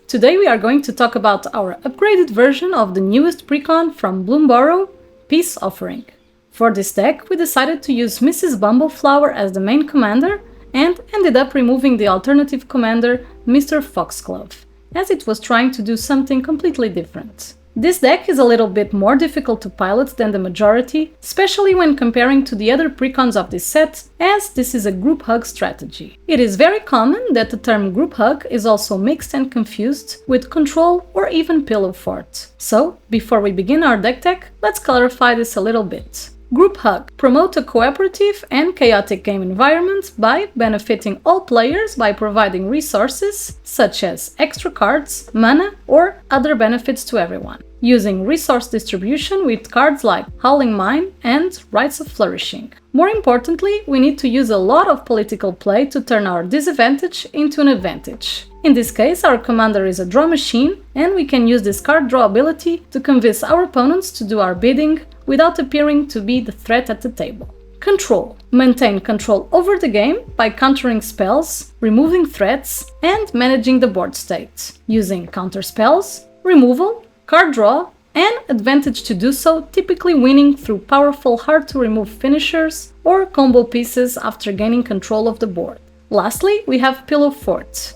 Today we are going to talk about our upgraded version of the newest precon from Bumbleflower, Peace Offering. For this deck, we decided to use Mrs. Bumbleflower as the main commander and ended up removing the alternative commander, Mr. Foxglove, as it was trying to do something completely different. This deck is a little bit more difficult to pilot than the majority, especially when comparing to the other precons of this set, as this is a group hug strategy. It is very common that the term group hug is also mixed and confused with control or even pillow fort. So, before we begin our deck tech, let's clarify this a little bit. Group hug promote a cooperative and chaotic game environment by benefiting all players by providing resources such as extra cards, mana, or other benefits to everyone, using resource distribution with cards like Howling Mine and Rites of Flourishing. More importantly, we need to use a lot of political play to turn our disadvantage into an advantage. In this case, our commander is a draw machine, and we can use this card draw ability to convince our opponents to do our bidding without appearing to be the threat at the table. Control. Maintain control over the game by countering spells, removing threats, and managing the board state, using counter spells, removal, card draw, and advantage to do so, typically winning through powerful hard-to-remove finishers or combo pieces after gaining control of the board. Lastly, we have Pillow Fort.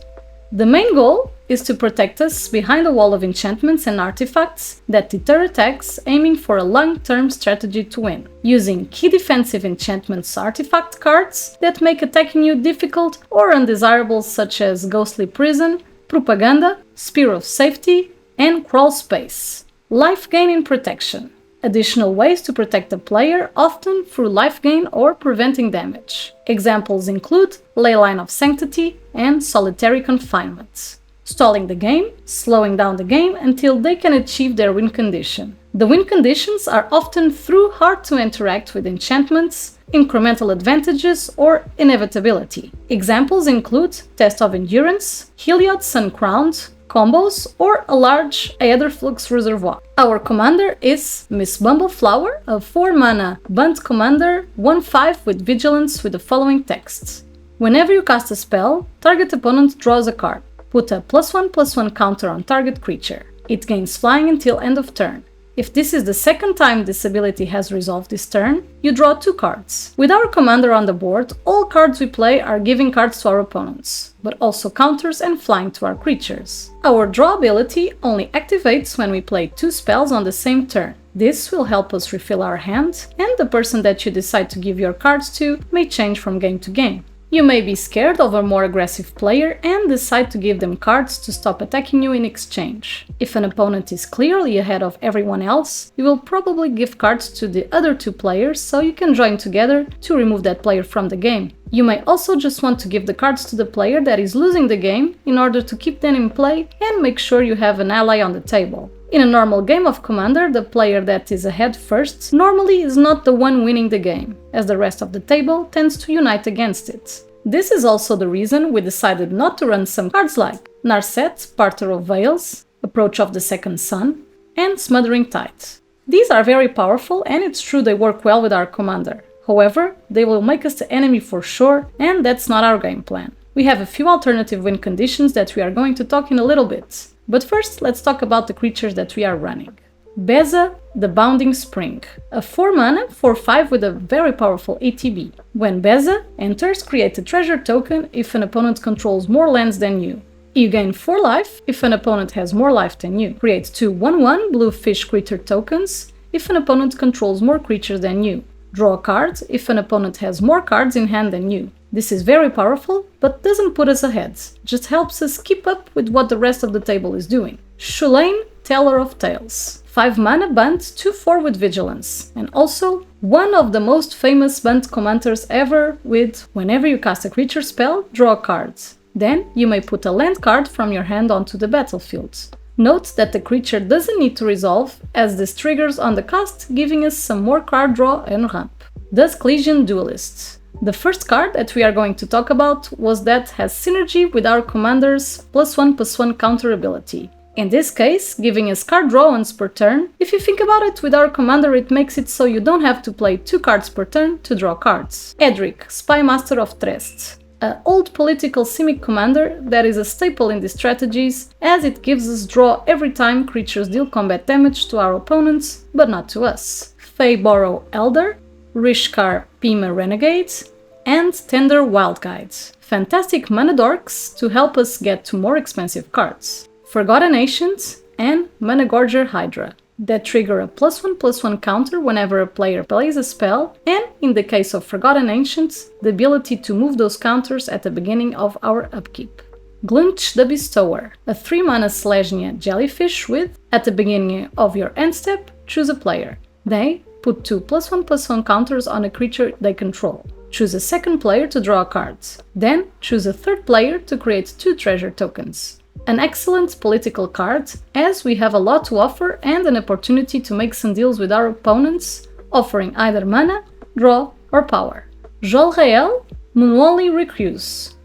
The main goal is to protect us behind a wall of enchantments and artifacts that deter attacks, aiming for a long-term strategy to win, using key defensive enchantments artifact cards that make attacking you difficult or undesirable, such as Ghostly Prison, Propaganda, Spear of Safety, and Crawl Space. Life gain and protection. Additional ways to protect the player, often through life gain or preventing damage. Examples include Leyline of Sanctity and Solitary Confinement. Stalling the game, slowing down the game until they can achieve their win condition. The win conditions are often through hard to interact with enchantments, incremental advantages, or inevitability. Examples include Test of Endurance, Heliod Sun-Crowned, combos, or a large Aetherflux reservoir. Our commander is Miss Bumbleflower, a 4-mana Bunt commander, 1/5 with vigilance with the following texts. Whenever you cast a spell, target opponent draws a card. Put a +1/+1 counter on target creature. It gains flying until end of turn. If this is the second time this ability has resolved this turn, you draw 2 cards. With our commander on the board, all cards we play are giving cards to our opponents, but also counters and flying to our creatures. Our draw ability only activates when we play 2 spells on the same turn. This will help us refill our hand, and the person that you decide to give your cards to may change from game to game. You may be scared of a more aggressive player and decide to give them cards to stop attacking you in exchange. If an opponent is clearly ahead of everyone else, you will probably give cards to the other 2 players so you can join together to remove that player from the game. You may also just want to give the cards to the player that is losing the game in order to keep them in play and make sure you have an ally on the table. In a normal game of Commander, the player that is ahead first normally is not the one winning the game, as the rest of the table tends to unite against it. This is also the reason we decided not to run some cards like Narset, Parter of Veils, Approach of the Second Sun, and Smothering Tide. These are very powerful, and it's true they work well with our commander. However, they will make us the enemy for sure, and that's not our game plan. We have a few alternative win conditions that we are going to talk in a little bit. But first, let's talk about the creatures that we are running. Beza, the Bounding Spring, a 4-mana 4/5 with a very powerful ATB. When Beza enters, create a treasure token if an opponent controls more lands than you. You gain 4 life if an opponent has more life than you. Create 2 1/1 blue fish creature tokens if an opponent controls more creatures than you. Draw a card if an opponent has more cards in hand than you. This is very powerful, but doesn't put us ahead, just helps us keep up with what the rest of the table is doing. Shulain, Teller of Tales, 5-mana Bunt, 2/4 with Vigilance, and also one of the most famous Bunt commanders ever with whenever you cast a creature spell, draw a card. Then you may put a land card from your hand onto the battlefield. Note that the creature doesn't need to resolve, as this triggers on the cast, giving us some more card draw and ramp. Dusclegion Duelist. The first card that we are going to talk about was that has synergy with our commander's +1/+1 counter ability. In this case, giving us card draw once per turn. If you think about it, with our commander it makes it so you don't have to play 2 cards per turn to draw cards. Edric, Spymaster of Trest. an old political simic commander that is a staple in these strategies, as it gives us draw every time creatures deal combat damage to our opponents, but not to us. Feyborrow Elder, Rishkar Pima Renegades, and Tender Wild Guides. Fantastic mana dorks to help us get to more expensive cards. Forgotten Ancients and Mana Gorger Hydra, that trigger a +1/+1 counter whenever a player plays a spell, and in the case of Forgotten Ancients, the ability to move those counters at the beginning of our upkeep. Glunch the Bestower, a 3-mana Selesnya jellyfish with, at the beginning of your end step, choose a player. They put 2 +1/+1 counters on a creature they control. Choose a second player to draw cards. Then choose a third player to create 2 treasure tokens. An excellent political card, as we have a lot to offer and an opportunity to make some deals with our opponents, offering either mana, draw, or power. Jolrael Munwali Recluse,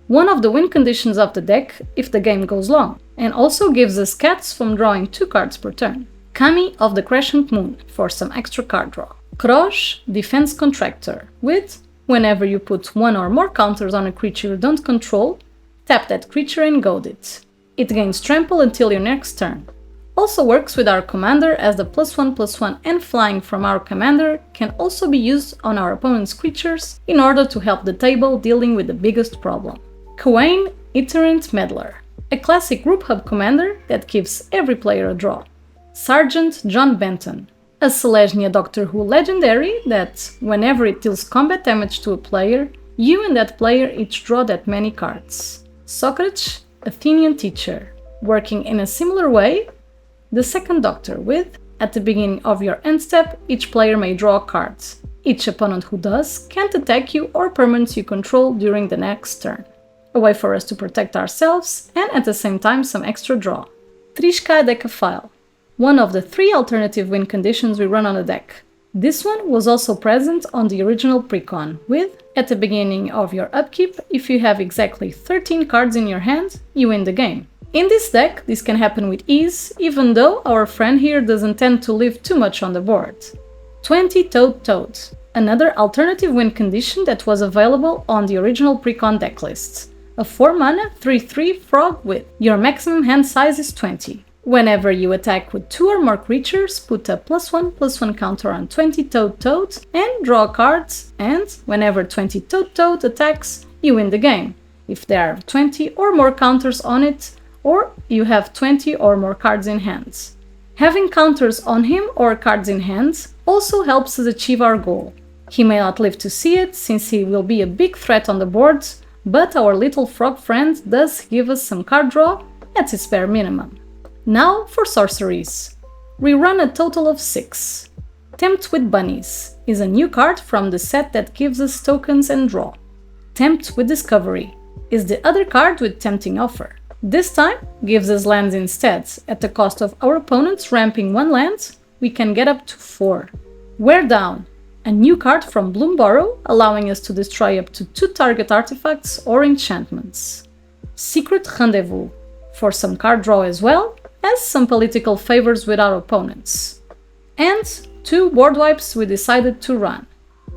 one of the win conditions of the deck if the game goes long, and also gives us cats from drawing 2 cards per turn. Kami of the Crescent Moon for some extra card draw. Krosh Defense Contractor with, whenever you put 1 or more counters on a creature you don't control, tap that creature and goad it. It gains trample until your next turn. Also works with our commander, as the +1/+1 and flying from our commander can also be used on our opponent's creatures in order to help the table dealing with the biggest problem. Kawain Iterant Meddler, a classic group hub commander that gives every player a draw. Sergeant John Benton, a Selesnya Doctor Who legendary that, whenever it deals combat damage to a player, you and that player each draw that many cards. Socrates Athenian Teacher, working in a similar way, the second Doctor with, at the beginning of your end step, each player may draw cards. Each opponent who does can't attack you or permanents you control during the next turn. A way for us to protect ourselves and at the same time some extra draw. Trishka Decaphile, one of the 3 alternative win conditions we run on the deck. This one was also present on the original precon, with, at the beginning of your upkeep, if you have exactly 13 cards in your hand, you win the game. In this deck, this can happen with ease, even though our friend here doesn't tend to leave too much on the board. 20-Toed Toad, another alternative win condition that was available on the original precon deck list. A 4-mana 3/3 frog with, your maximum hand size is 20. Whenever you attack with 2 or more creatures, put a +1/+1 counter on 20-Toed Toad and draw cards, and whenever 20-Toed Toad attacks, you win the game, if there are 20 or more counters on it, or you have 20 or more cards in hand. Having counters on him or cards in hand also helps us achieve our goal. He may not live to see it, since he will be a big threat on the board, but our little frog friend does give us some card draw at its bare minimum. Now for sorceries. We run a total of 6. Tempt with Bunnies is a new card from the set that gives us tokens and draw. Tempt with Discovery is the other card with tempting offer. This time gives us lands instead. At the cost of our opponents ramping 1 land, we can get up to 4. Wear Down, a new card from Bumbleflower, allowing us to destroy up to 2 target artifacts or enchantments. Secret Rendezvous, for some card draw as well, as some political favors with our opponents. And 2 board wipes we decided to run: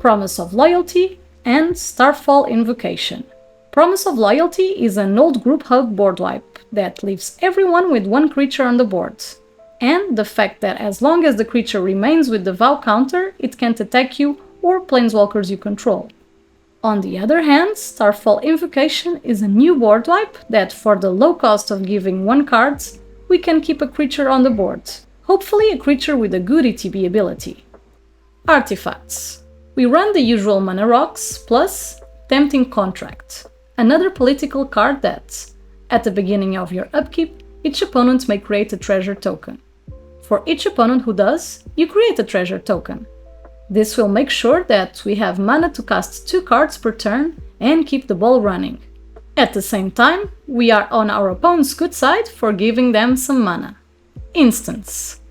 Promise of Loyalty and Starfall Invocation. Promise of Loyalty is an old group hub board wipe that leaves everyone with 1 creature on the board, and the fact that as long as the creature remains with the vow counter, it can't attack you or planeswalkers you control. On the other hand, Starfall Invocation is a new board wipe that, for the low cost of giving 1 card, we can keep a creature on the board, hopefully a creature with a good ETB ability. Artifacts. We run the usual mana rocks plus Tempting Contract, another political card that, at the beginning of your upkeep, each opponent may create a treasure token. For each opponent who does, you create a treasure token. This will make sure that we have mana to cast 2 cards per turn and keep the ball running. At the same time, we are on our opponent's good side for giving them some mana. Instance.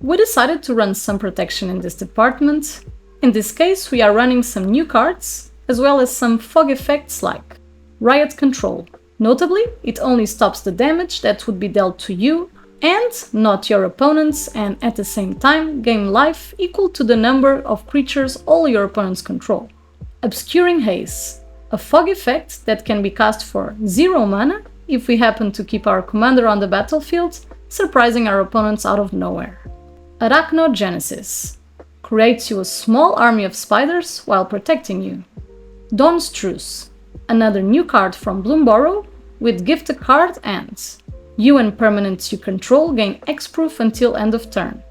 We decided to run some protection in this department. In this case, we are running some new cards, as well as some fog effects like Riot Control. Notably, it only stops the damage that would be dealt to you and not your opponents, and at the same time gain life equal to the number of creatures all your opponents control. Obscuring Haze, a fog effect that can be cast for 0 mana if we happen to keep our commander on the battlefield, surprising our opponents out of nowhere. Arachnogenesis creates you a small army of spiders while protecting you. Dawn's Truce, another new card from Bloomburrow with gift a card and you and permanents you control gain X-proof until end of turn.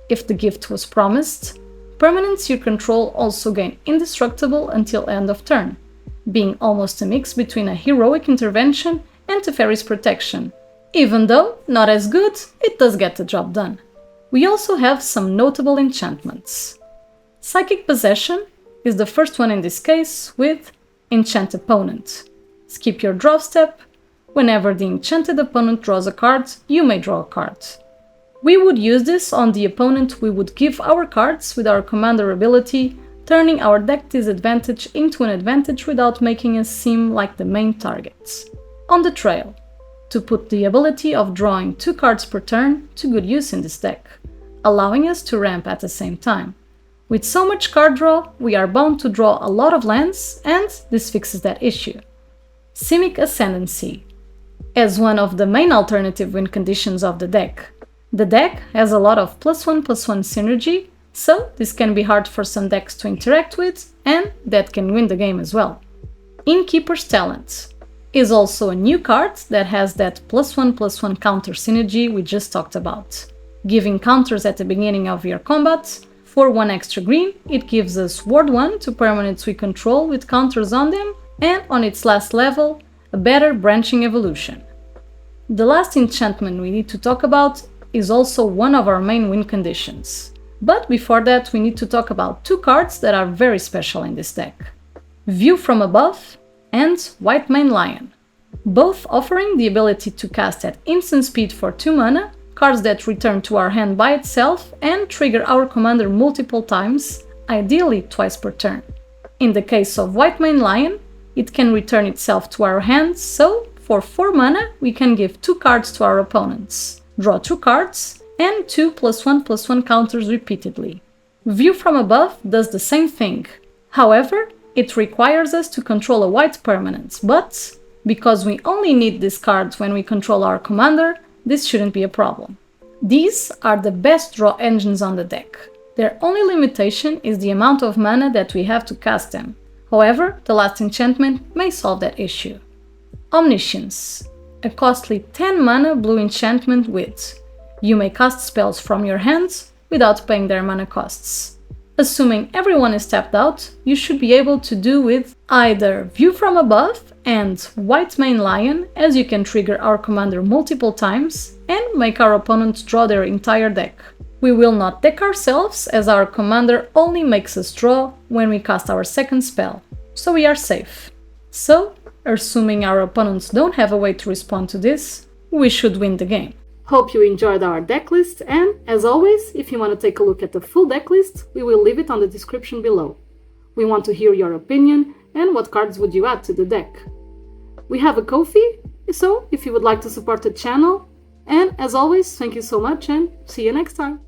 If the gift was promised, permanents you control also gain indestructible until end of turn, being almost a mix between a heroic intervention and Teferi's protection. Even though not as good, it does get the job done. We also have some notable enchantments. Psychic Possession is the first one in this case with Enchant Opponent. Skip your draw step. Whenever the enchanted opponent draws a card, you may draw a card. We would use this on the opponent we would give our cards with our commander ability, turning our deck disadvantage into an advantage without making us seem like the main targets. On the trail, to put the ability of drawing 2 cards per turn to good use in this deck, allowing us to ramp at the same time. With so much card draw, we are bound to draw a lot of lands, and this fixes that issue. Simic Ascendancy, as one of the main alternative win conditions of the deck. The deck has a lot of +1/+1 synergy, so this can be hard for some decks to interact with, and that can win the game as well. Innkeeper's Talent is also a new card that has that +1/+1 counter synergy we just talked about. Giving counters at the beginning of your combat, for 1 extra green, it gives us Ward 1 to permanents we control with counters on them, and on its last level, a better branching evolution. The last enchantment we need to talk about is also one of our main win conditions. But before that, we need to talk about 2 cards that are very special in this deck. View from Above and White Mane Lion, both offering the ability to cast at instant speed for 2 mana, cards that return to our hand by itself and trigger our commander multiple times, ideally twice per turn. In the case of White Mane Lion, it can return itself to our hands, so for 4 mana we can give 2 cards to our opponents, draw 2 cards, and 2 +1/+1 counters repeatedly. View from Above does the same thing. However, it requires us to control a white permanent, but because we only need this card when we control our commander, this shouldn't be a problem. These are the best draw engines on the deck. Their only limitation is the amount of mana that we have to cast them. However, the last enchantment may solve that issue. Omniscience, a costly 10 mana blue enchantment with you may cast spells from your hands without paying their mana costs. Assuming everyone is tapped out, you should be able to do with either View from Above and White Mane Lion, as you can trigger our commander multiple times and make our opponents draw their entire deck. We will not deck ourselves, as our commander only makes us draw when we cast our second spell, so we are safe. So, assuming our opponents don't have a way to respond to this, we should win the game. Hope you enjoyed our deck list, and as always, if you want to take a look at the full deck list, we will leave it on the description below. We want to hear your opinion and what cards would you add to the deck. We have a Ko-fi, so if you would like to support the channel, and as always, thank you so much and see you next time!